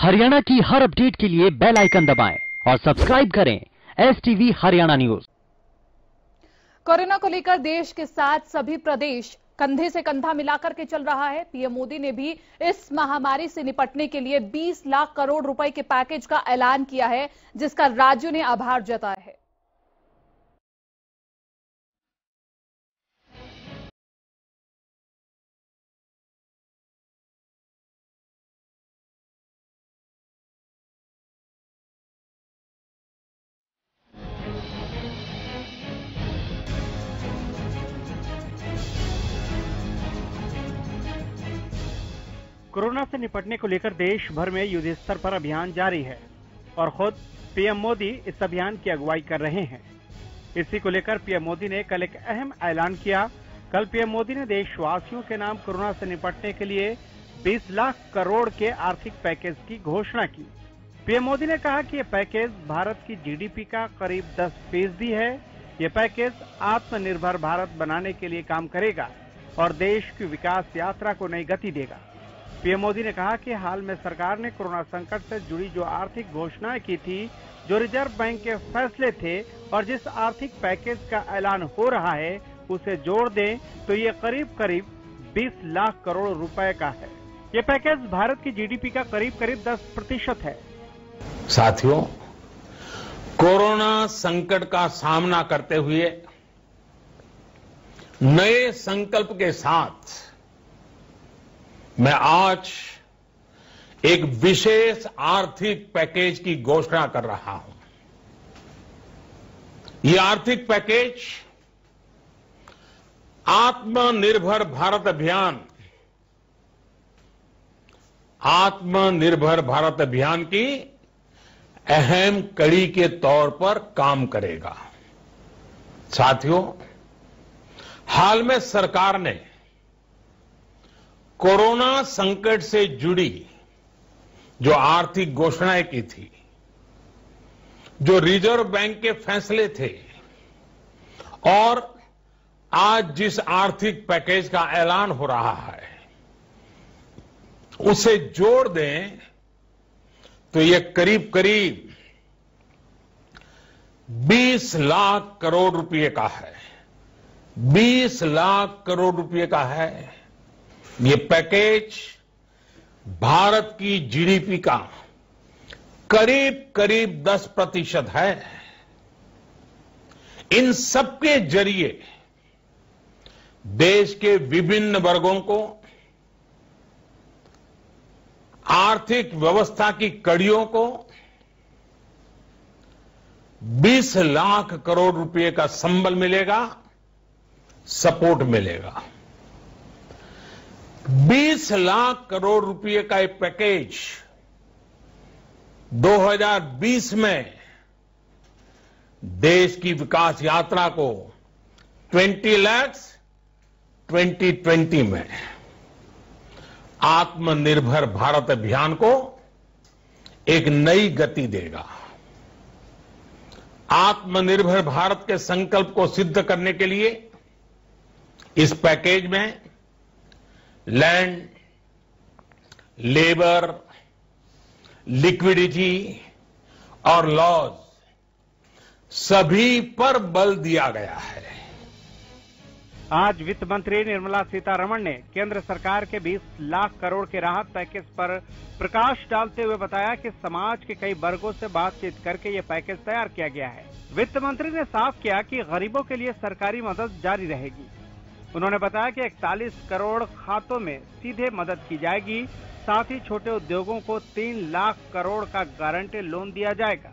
हरियाणा की हर अपडेट के लिए बेल आइकन दबाएं और सब्सक्राइब करें STV हरियाणा न्यूज। कोरोना को लेकर देश के साथ सभी प्रदेश कंधे से कंधा मिलाकर के चल रहा है। पीएम मोदी ने भी इस महामारी से निपटने के लिए 20 लाख करोड़ रुपए के पैकेज का ऐलान किया है, जिसका राज्यों ने आभार जताया है। कोरोना से निपटने को लेकर देश भर में युद्ध स्तर पर अभियान जारी है और खुद पीएम मोदी इस अभियान की अगुवाई कर रहे हैं। इसी को लेकर पीएम मोदी ने कल एक अहम ऐलान किया। कल पीएम मोदी ने देशवासियों के नाम कोरोना से निपटने के लिए 20 लाख करोड़ के आर्थिक पैकेज की घोषणा की। पीएम मोदी ने कहा कि यह पैकेज भारत की जीडीपी का करीब 10% है। ये पैकेज आत्मनिर्भर भारत बनाने के लिए काम करेगा और देश की विकास यात्रा को नई गति देगा। पीएम मोदी ने कहा कि हाल में सरकार ने कोरोना संकट से जुड़ी जो आर्थिक घोषणाएं की थी, जो रिजर्व बैंक के फैसले थे और जिस आर्थिक पैकेज का ऐलान हो रहा है, उसे जोड़ दें तो ये करीब 20 लाख करोड़ रुपए का है। ये पैकेज भारत की जीडीपी का करीब 10% है। साथियों, कोरोना संकट का सामना करते हुए नए संकल्प के साथ मैं आज एक विशेष आर्थिक पैकेज की घोषणा कर रहा हूं। ये आर्थिक पैकेज आत्मनिर्भर भारत अभियान की अहम कड़ी के तौर पर काम करेगा। साथियों, हाल में सरकार ने कोरोना संकट से जुड़ी जो आर्थिक घोषणाएं की थी, जो रिजर्व बैंक के फैसले थे और आज जिस आर्थिक पैकेज का ऐलान हो रहा है, उसे जोड़ दें तो ये करीब 20 लाख करोड़ रुपए का है। 20 लाख करोड़ रुपए का है। ये पैकेज भारत की जीडीपी का करीब 10% है। इन सबके जरिए देश के विभिन्न वर्गों को आर्थिक व्यवस्था की कड़ियों को 20 लाख करोड़ रुपए का संबल मिलेगा, सपोर्ट मिलेगा। 20 लाख करोड़ रुपए का एक पैकेज 2020 में देश की विकास यात्रा को 20 लाख 2020 में आत्मनिर्भर भारत अभियान को एक नई गति देगा। आत्मनिर्भर भारत के संकल्प को सिद्ध करने के लिए इस पैकेज में लैंड, लेबर, लिक्विडिटी और लॉज सभी पर बल दिया गया है। आज वित्त मंत्री निर्मला सीतारमण ने केंद्र सरकार के 20 लाख करोड़ के राहत पैकेज पर प्रकाश डालते हुए बताया कि समाज के कई वर्गों से बातचीत करके ये पैकेज तैयार किया गया है। वित्त मंत्री ने साफ किया कि गरीबों के लिए सरकारी मदद जारी रहेगी। उन्होंने बताया कि 41 करोड़ खातों में सीधे मदद की जाएगी। साथ ही छोटे उद्योगों को 3 लाख करोड़ का गारंटी लोन दिया जाएगा।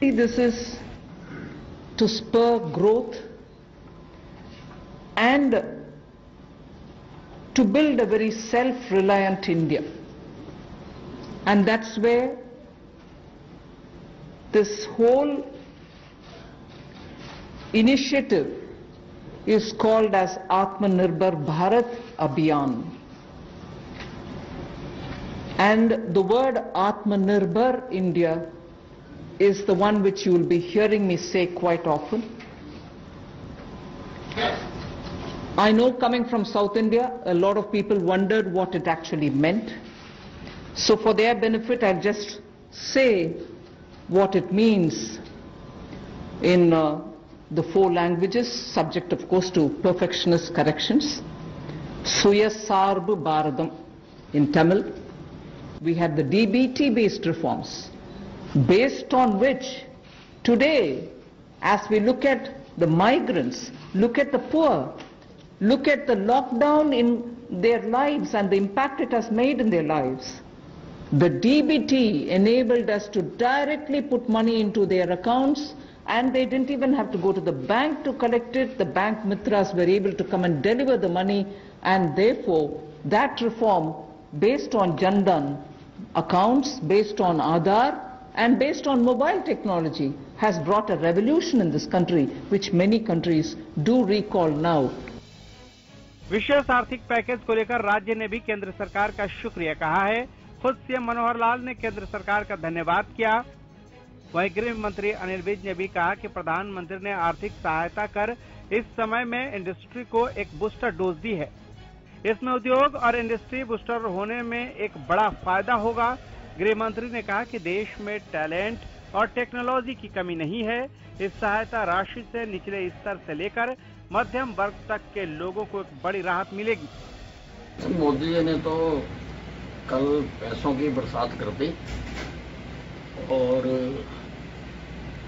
This is to spur growth and to build a very self-reliant India, and that's where this whole initiative is called as Atmanirbhar Bharat Abhiyan. And the word Atmanirbhar India is the one which you will be hearing me say quite often. I know coming from South India, a lot of people wondered what it actually meant. So for their benefit, I'll just say what it means in the 4 languages, subject of course to perfectionist corrections. Suya Sarbu Bharadam in Tamil. We had the DBT based reforms, based on which today, as we look at the migrants, look at the poor, look at the lockdown in their lives and the impact it has made in their lives, the DBT enabled us to directly put money into their accounts, and they didn't even have to go to the bank to collect it. The bank mitras were able to come and deliver the money, and therefore that reform based on Jan Dhan accounts, based on Aadhaar and based on mobile technology has brought a revolution in this country, which many countries do recall now. विशेष आर्थिक package को लेकर राज्य ने भी केंद्र सरकार का शुक्रिया कहा है। खुद सीएम मनोहर लाल ने केंद्र सरकार का धन्यवाद किया। वहीं गृह मंत्री अनिल विज ने भी कहा कि प्रधानमंत्री ने आर्थिक सहायता कर इस समय में इंडस्ट्री को एक बूस्टर डोज दी है। इसमें उद्योग और इंडस्ट्री बूस्टर होने में एक बड़ा फायदा होगा। गृह मंत्री ने कहा कि देश में टैलेंट और टेक्नोलॉजी की कमी नहीं है। इस सहायता राशि से निचले स्तर से लेकर मध्यम वर्ग तक के लोगों को एक बड़ी राहत मिलेगी। मोदी जी ने तो कल पैसों की बरसात कर दी और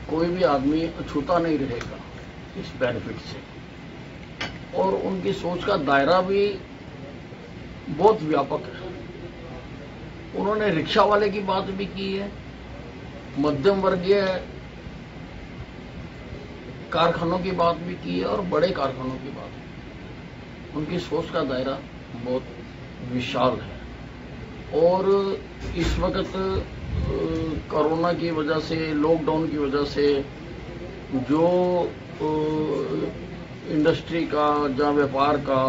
कोई भी आदमी अछूता नहीं रहेगा इस बेनिफिट से, और उनकी सोच का दायरा भी बहुत व्यापक है। उन्होंने रिक्शा वाले की बात भी की है, मध्यम वर्गीय कारखानों की बात भी की है और बड़े कारखानों की बात। उनकी सोच का दायरा बहुत विशाल है। और इस वक्त कोरोना की वजह से, लॉकडाउन की वजह से जो इंडस्ट्री का या व्यापार का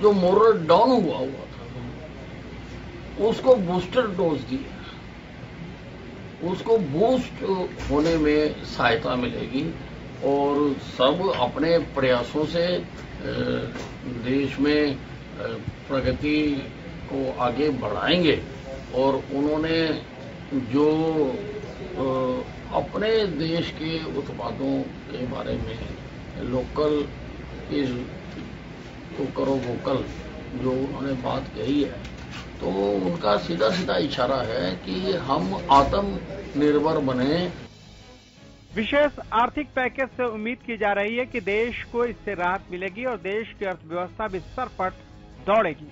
जो मोरल डाउन हुआ था, उसको बूस्टर डोज दी है। उसको बूस्ट होने में सहायता मिलेगी और सब अपने प्रयासों से देश में प्रगति को आगे बढ़ाएंगे। और उन्होंने जो अपने देश के उत्पादों के बारे में लोकल इज तो करो वोकल जो उन्होंने बात कही है, तो उनका सीधा सीधा इशारा है कि हम आत्मनिर्भर बने। विशेष आर्थिक पैकेज से उम्मीद की जा रही है कि देश को इससे राहत मिलेगी और देश की अर्थव्यवस्था भी सरपट दौड़ेगी।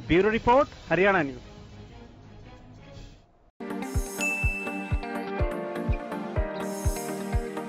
Bureau report, Haryana news.